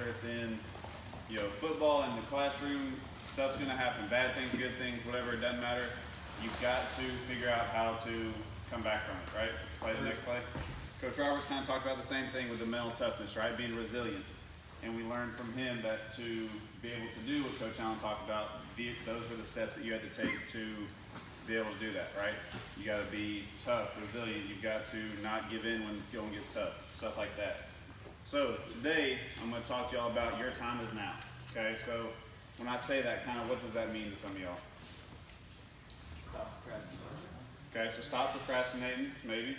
whether it's in, football in the classroom, stuff's gonna happen. Bad things, good things, whatever, it doesn't matter. You've got to figure out how to come back from it, right? Play the next play. Coach Roberts kind of talked about the same thing with the mental toughness, right? Being resilient. And we learned from him that to be able to do what Coach Allen talked about, those were the steps that you had to take to be able to do that, right? You got to be tough, resilient. You've got to not give in when going gets tough, stuff like that. So today, I'm going to talk to y'all about your time is now. Okay, so when I say that, kind of what does that mean to some of y'all? Stop procrastinating. Okay, so stop procrastinating, maybe.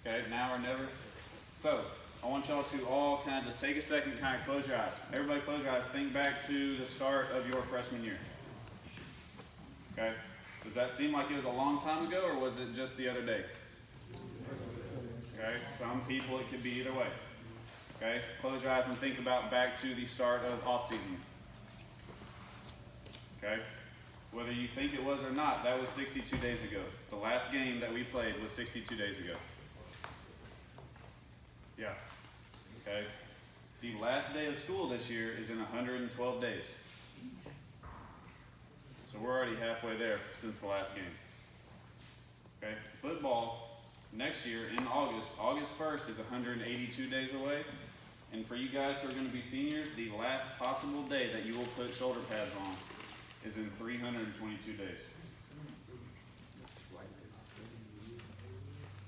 Okay, now or never. So I want y'all to all kind of just take a second, kind of close your eyes. Everybody close your eyes. Think back to the start of your freshman year. Okay, does that seem like it was a long time ago, or was it just the other day? Okay, some people it could be either way. Okay, close your eyes and think about back to the start of off season. Okay, whether you think it was or not, that was 62 days ago. The last game that we played was 62 days ago. Yeah. Okay. The last day of school this year is in 112 days. So we're already halfway there since the last game. Okay. Football next year in August 1st is 182 days away. And for you guys who are going to be seniors, the last possible day that you will put shoulder pads on is in 322 days.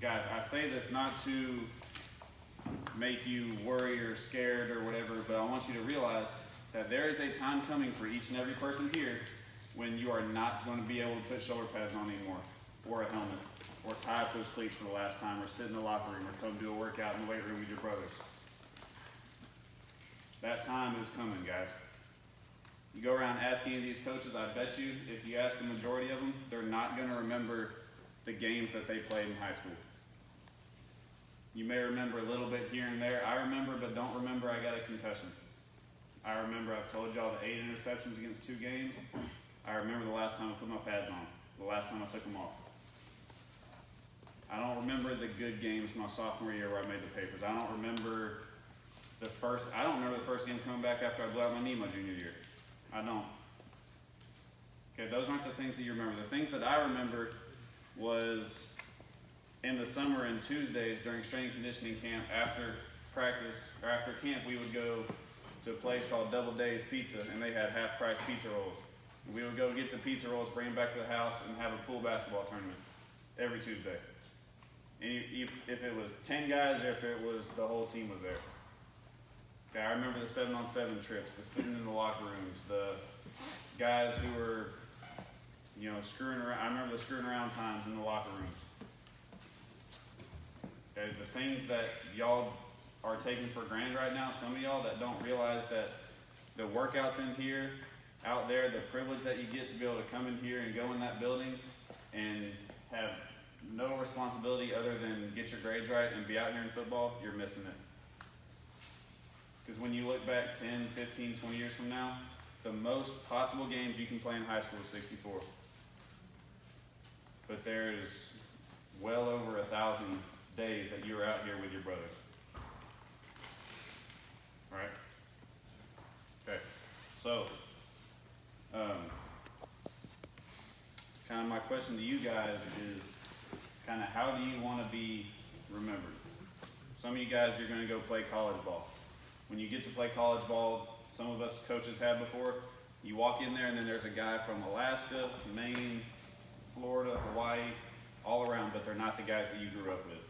Guys, I say this not to make you worry or scared or whatever, but I want you to realize that there is a time coming for each and every person here when you are not going to be able to put shoulder pads on anymore, or a helmet, or tie up those cleats for the last time, or sit in the locker room, or come do a workout in the weight room with your brothers. That time is coming, guys. You go around asking any of these coaches, I bet you, if you ask the majority of them, they're not going to remember the games that they played in high school. You may remember a little bit here and there. I remember, but don't remember I got a concussion. I remember I've told y'all the 8 interceptions against 2 games. I remember the last time I put my pads on, the last time I took them off. I don't remember the good games my sophomore year where I made the papers. I don't remember the first game coming back after I blew out my knee my junior year. I don't. Okay, those aren't the things that you remember. The things that I remember was in the summer and Tuesdays during strength and conditioning camp, after practice or after camp, we would go to a place called Double Days Pizza, and they had half-price pizza rolls. And we would go get the pizza rolls, bring them back to the house, and have a pool basketball tournament every Tuesday. And if it was 10 guys or if it was the whole team was there. Okay, I remember the 7-on-7 trips, the sitting in the locker rooms, the guys who were, screwing around. I remember the screwing around times in the locker rooms. Okay, the things that y'all are taking for granted right now, some of y'all that don't realize that the workouts in here, out there, the privilege that you get to be able to come in here and go in that building and have no responsibility other than get your grades right and be out here in football, you're missing it. Because when you look back 10, 15, 20 years from now, the most possible games you can play in high school is 64. But there's well over 1,000 days that you're out here with your brothers. Right? Okay. So, kind of my question to you guys is kind of how do you want to be remembered? Some of you guys, you're going to go play college ball. When you get to play college ball, some of us coaches have before, you walk in there and then there's a guy from Alaska, Maine, Florida, Hawaii, all around, but they're not the guys that you grew up with.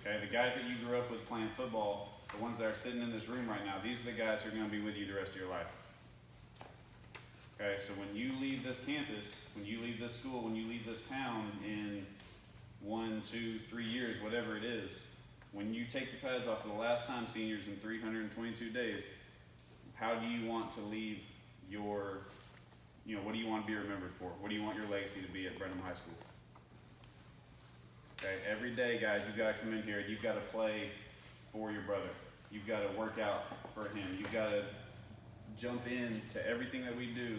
Okay, the guys that you grew up with playing football, the ones that are sitting in this room right now, these are the guys who are going to be with you the rest of your life. Okay, so when you leave this campus, when you leave this school, when you leave this town in 1, 2, 3 years, whatever it is, when you take the pads off for the last time, seniors, in 322 days, how do you want to leave your, what do you want to be remembered for? What do you want your legacy to be at Brenham High School? Okay, every day, guys, you've got to come in here. You've got to play for your brother. You've got to work out for him. You've got to jump into everything that we do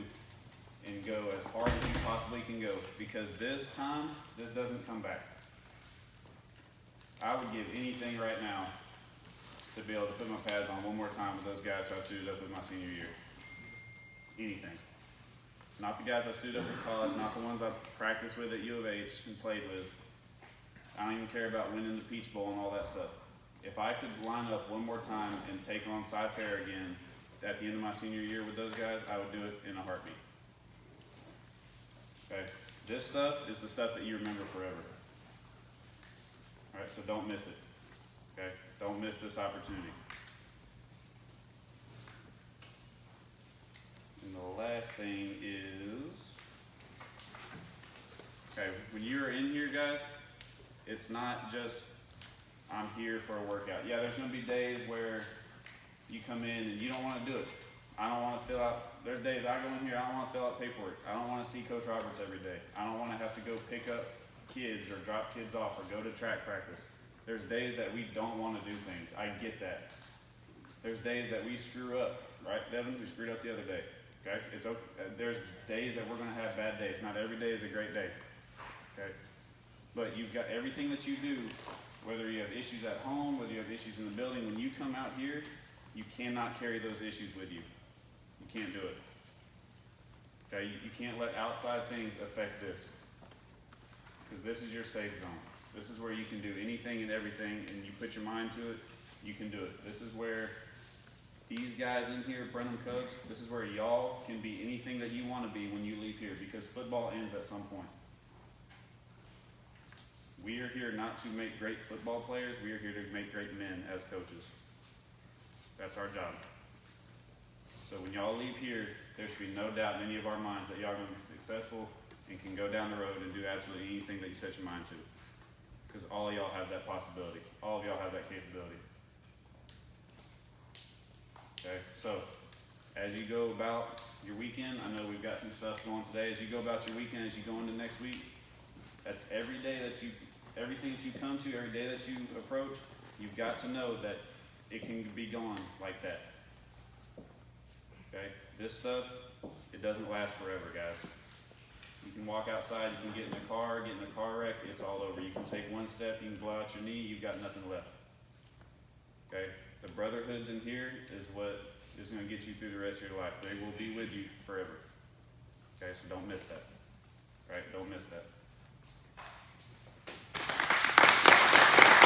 and go as hard as you possibly can go, because this doesn't come back. I would give anything right now to be able to put my pads on one more time with those guys who I suited up with my senior year. Anything. Not the guys I suited up with college, not the ones I practiced with at U of H and played with. I don't even care about winning the Peach Bowl and all that stuff. If I could line up one more time and take on Cy-Fair again at the end of my senior year with those guys, I would do it in a heartbeat. Okay? This stuff is the stuff that you remember forever. All right, so don't miss it. Okay? Don't miss this opportunity. And the last thing is, okay, when you're in here, guys, it's not just, I'm here for a workout. Yeah, there's gonna be days where you come in and you don't wanna do it. I don't wanna fill out, there's days I go in here, I don't wanna fill out paperwork. I don't wanna see Coach Roberts every day. I don't wanna have to go pick up kids or drop kids off or go to track practice. There's days that we don't wanna do things. I get that. There's days that we screw up, right, Devin? We screwed up the other day, okay? It's okay. There's days that we're gonna have bad days. Not every day is a great day, okay? But you've got everything that you do, whether you have issues at home, whether you have issues in the building, when you come out here, you cannot carry those issues with you. You can't do it. Okay, you can't let outside things affect this. Because this is your safe zone. This is where you can do anything and everything, and you put your mind to it, you can do it. This is where these guys in here, Brenham Cubs, this is where y'all can be anything that you want to be when you leave here, because football ends at some point. We are here not to make great football players, we are here to make great men as coaches. That's our job. So when y'all leave here, there should be no doubt in any of our minds that y'all are going to be successful and can go down the road and do absolutely anything that you set your mind to. Because all of y'all have that possibility. All of y'all have that capability. Okay, so as you go about your weekend, I know we've got some stuff going today. As you go about your weekend, as you go into next week, at everything that you come to, every day that you approach, you've got to know that it can be gone like that. Okay? This stuff, it doesn't last forever, guys. You can walk outside, you can get in a car wreck, it's all over. You can take one step, you can blow out your knee, you've got nothing left. Okay? The brotherhoods in here is what is going to get you through the rest of your life. They will be with you forever. Okay? So don't miss that. All right? Don't miss that.